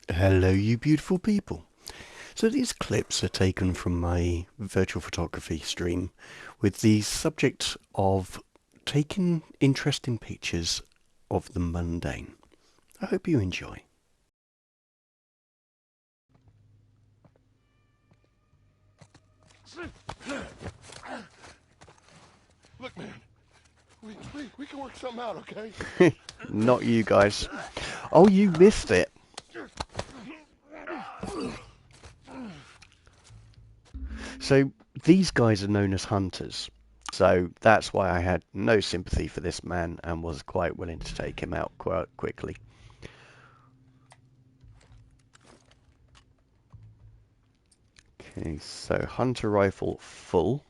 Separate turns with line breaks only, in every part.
Hello, you beautiful people. So these clips are taken from my virtual photography stream with the subject of taking interesting pictures of the mundane. I hope you enjoy.
Look, man, we can work something out, okay?
Not you guys. Oh, you missed it. So these guys are known as hunters. So that's why I had no sympathy for this man and was quite willing to take him out quite quickly. Okay, so hunter rifle full.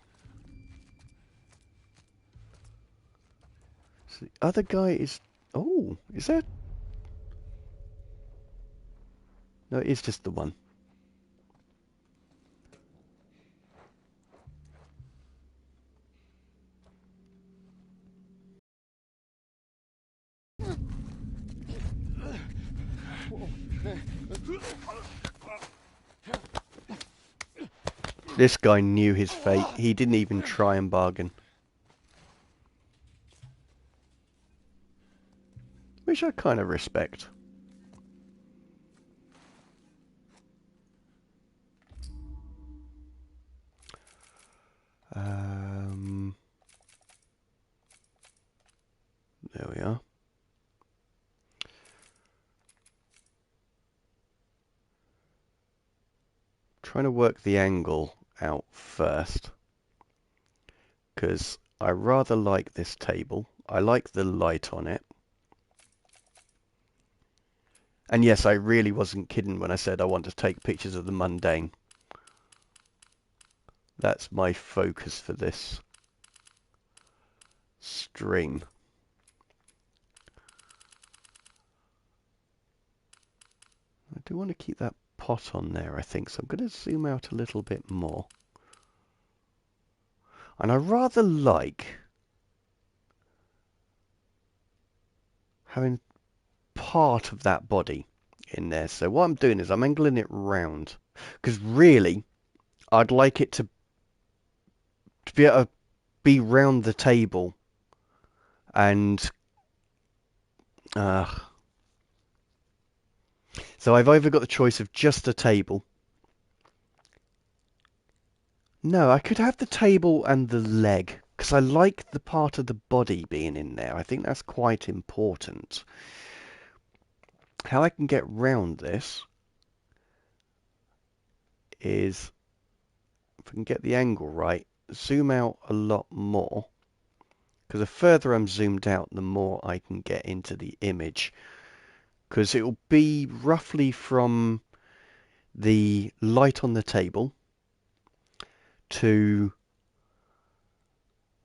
So the other guy is... Oh, is that... No, it's just the one. This guy knew his fate. He didn't even try and bargain. Which I kind of respect. There we are. Trying to work the angle out first. Because I rather like this table. I like the light on it. And yes, I really wasn't kidding when I said I want to take pictures of the mundane. That's my focus for this stream. I do want to keep that pot on there, I think, so I'm going to zoom out a little bit more. And I rather like having part of that body in there. So what I'm doing is I'm angling it round. Because really, I'd like it to be able to be round the table. And so I've either got the choice of just a table. No, I could have the table and the leg. Because I like the part of the body being in there. I think that's quite important. How I can get round this is, if I can get the angle right, zoom out a lot more. Because the further I'm zoomed out, the more I can get into the image. Because it will be roughly from the light on the table to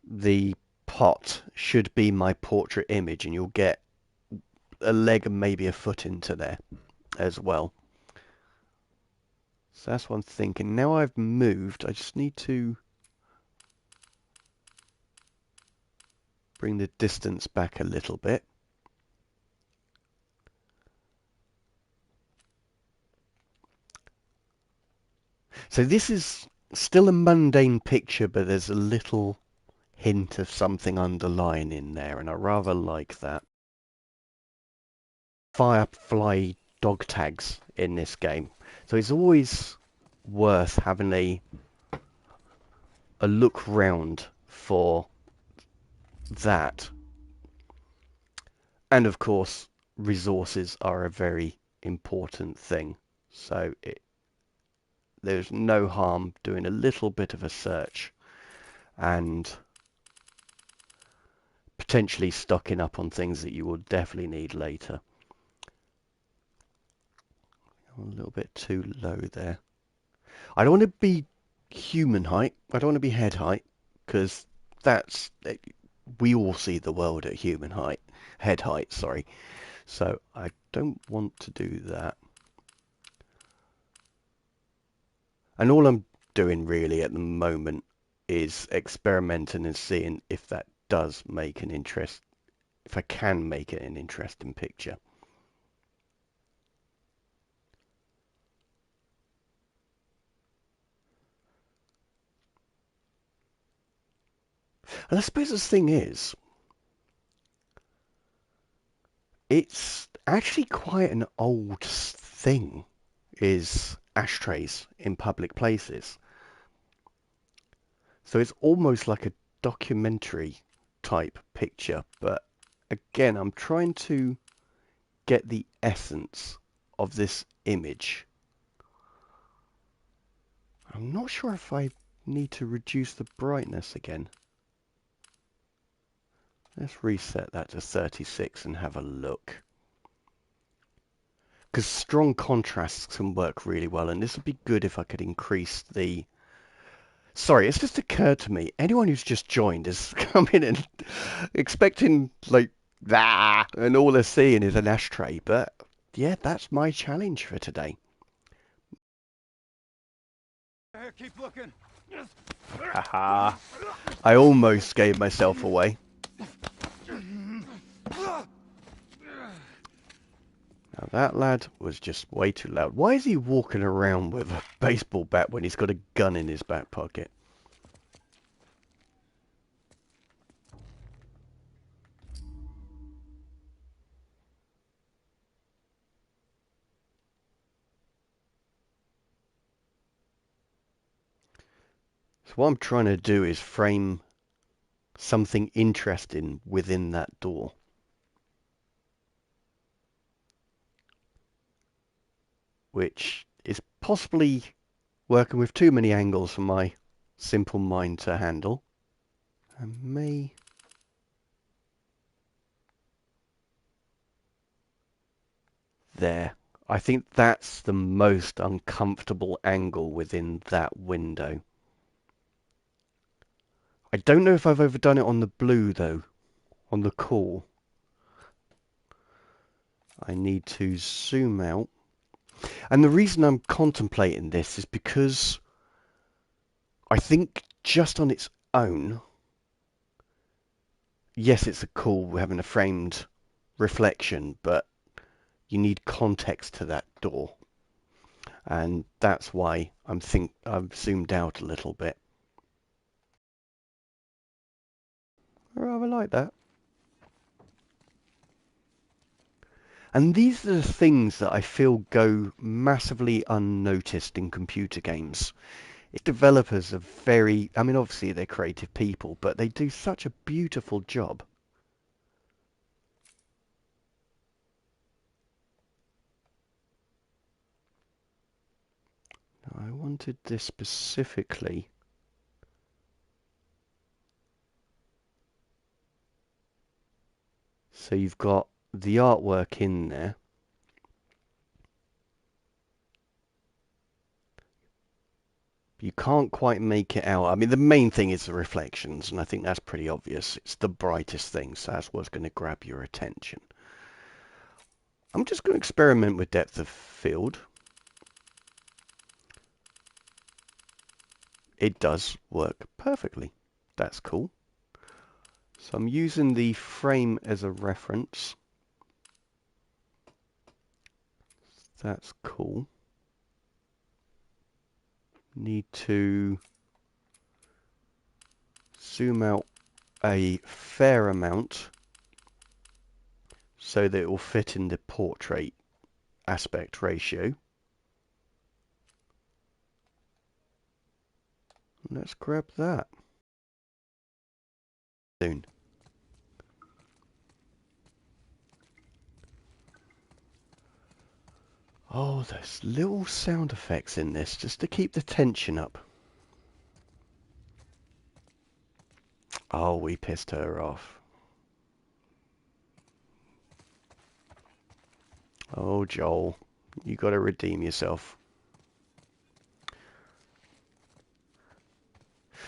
the pot should be my portrait image, and you'll get a leg and maybe a foot into there as well. So that's what I'm thinking. Now I've moved, I just need to bring the distance back a little bit. So this is still a mundane picture, but there's a little hint of something underlying in there, and I rather like that. Firefly dog tags in this game, so it's always worth having a look round for that. And of course, resources are a very important thing, so there's no harm doing a little bit of a search and potentially stocking up on things that you will definitely need later. A little bit too low there. I don't want to be human height. I don't want to be head height, because we all see the world at head height, sorry. So I don't want to do that. And all I'm doing really at the moment is experimenting and seeing if that does make if I can make it an interesting picture. And I suppose the thing is, it's actually quite an old thing, is ashtrays in public places. So it's almost like a documentary type picture. But again, I'm trying to get the essence of this image. I'm not sure if I need to reduce the brightness again. Let's reset that to 36 and have a look. Because strong contrasts can work really well, and this would be good if I could increase the... Sorry, it's just occurred to me, anyone who's just joined is coming in expecting, like, that, and all they're seeing is an ashtray, but yeah, that's my challenge for today.
Keep looking.
Haha, I almost gave myself away. Now that lad was just way too loud. Why is he walking around with a baseball bat when he's got a gun in his back pocket? So what I'm trying to do is frame something interesting within that door. Which is possibly working with too many angles for my simple mind to handle. And may... There. I think that's the most uncomfortable angle within that window. I don't know if I've overdone it on the blue, though. On the call. I need to zoom out. And the reason I'm contemplating this is because I think just on its own, yes, it's a cool having a framed reflection, but you need context to that door. And that's why I've zoomed out a little bit. I rather like that. And these are the things that I feel go massively unnoticed in computer games. Developers are very, I mean, obviously they're creative people, but they do such a beautiful job. Now, I wanted this specifically. So you've got the artwork in there. You can't quite make it out. I mean, the main thing is the reflections, and I think that's pretty obvious. It's the brightest thing, so that's what's going to grab your attention. I'm just going to experiment with depth of field. It does work perfectly. That's cool. So I'm using the frame as a reference. That's cool. Need to zoom out a fair amount so that it will fit in the portrait aspect ratio. Let's grab that. Soon. Oh, there's little sound effects in this just to keep the tension up. Oh, we pissed her off. Oh, Joel, you got to redeem yourself.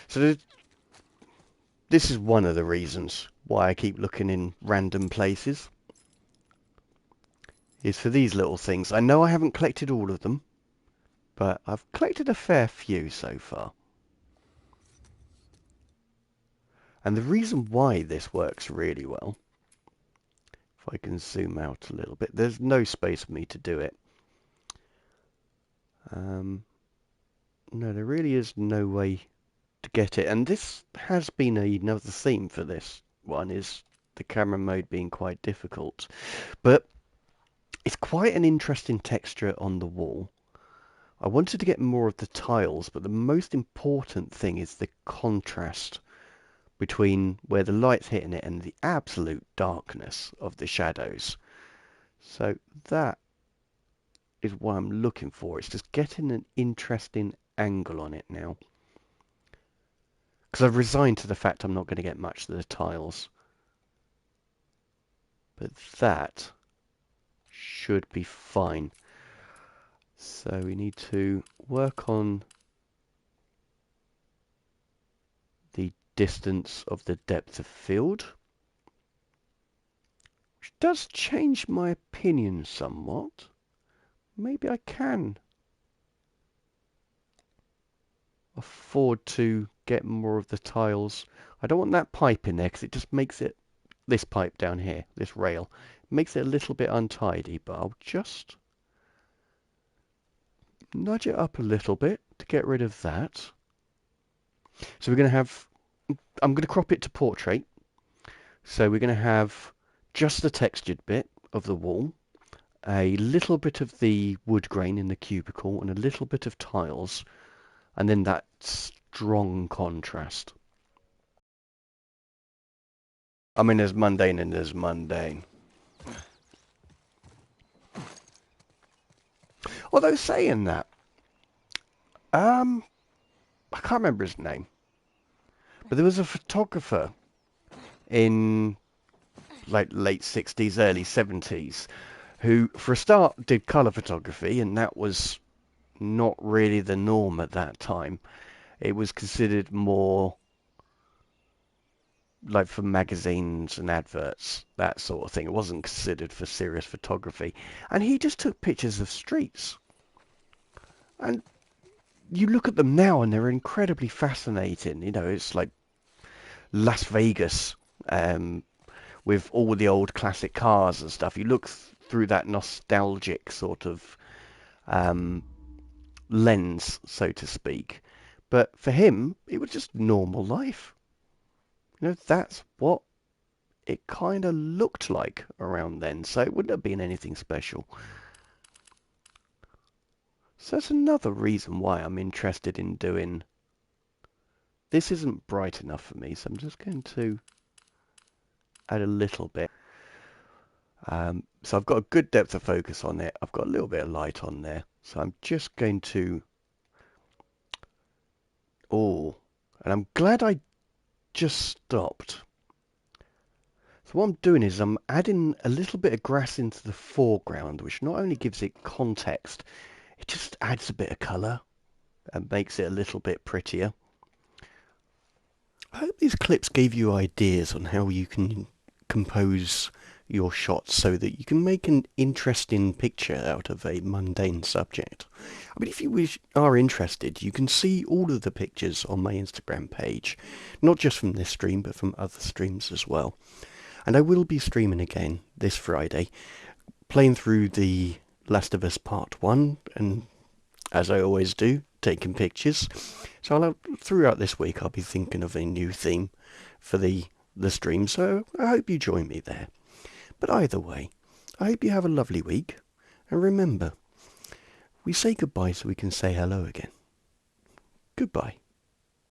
So this is one of the reasons why I keep looking in random places. Is for these little things. I know I haven't collected all of them, but I've collected a fair few so far. And the reason why this works really well, if I can zoom out a little bit, there's no space for me to do it. No, there really is no way to get it. And this has been another theme for this one, is the camera mode being quite difficult. But it's quite an interesting texture on the wall. I wanted to get more of the tiles, but the most important thing is the contrast between where the light's hitting it and the absolute darkness of the shadows. So that is what I'm looking for. It's just getting an interesting angle on it now. Because I've resigned to the fact I'm not going to get much of the tiles. But that should be fine. So we need to work on the distance of the depth of field, which does change my opinion somewhat. Maybe I can afford to get more of the tiles. I don't want that pipe in there because it just makes it, this pipe down here, this rail, makes it a little bit untidy, but I'll just nudge it up a little bit to get rid of that. So we're going to have, I'm going to crop it to portrait. So we're going to have just the textured bit of the wall, a little bit of the wood grain in the cubicle, and a little bit of tiles, and then that strong contrast. I mean, there's mundane and there's mundane. Although saying that, I can't remember his name, but there was a photographer in like late 60s, early 70s, who, for a start, did colour photography, and that was not really the norm at that time. It was considered more like for magazines and adverts, that sort of thing. It wasn't considered for serious photography. And he just took pictures of streets. And you look at them now and they're incredibly fascinating. You know, it's like Las Vegas, with all the old classic cars and stuff. You look through that nostalgic sort of lens, so to speak. But for him, it was just normal life. You know, that's what it kind of looked like around then. So it wouldn't have been anything special. So that's another reason why I'm interested in doing... This isn't bright enough for me, so I'm just going to add a little bit. So I've got a good depth of focus on it. I've got a little bit of light on there. So I'm just going to... Oh, and I'm glad I just stopped. So what I'm doing is I'm adding a little bit of grass into the foreground, which not only gives it context, it just adds a bit of colour and makes it a little bit prettier. I hope these clips gave you ideas on how you can compose your shots so that you can make an interesting picture out of a mundane subject. I mean, if you are interested, you can see all of the pictures on my Instagram page, not just from this stream, but from other streams as well. And I will be streaming again this Friday, playing through The Last of Us Part 1, and as I always do, taking pictures. So throughout this week I'll be thinking of a new theme for the stream, so I hope you join me there. But either way, I hope you have a lovely week, and remember, we say goodbye so we can say hello again. Goodbye.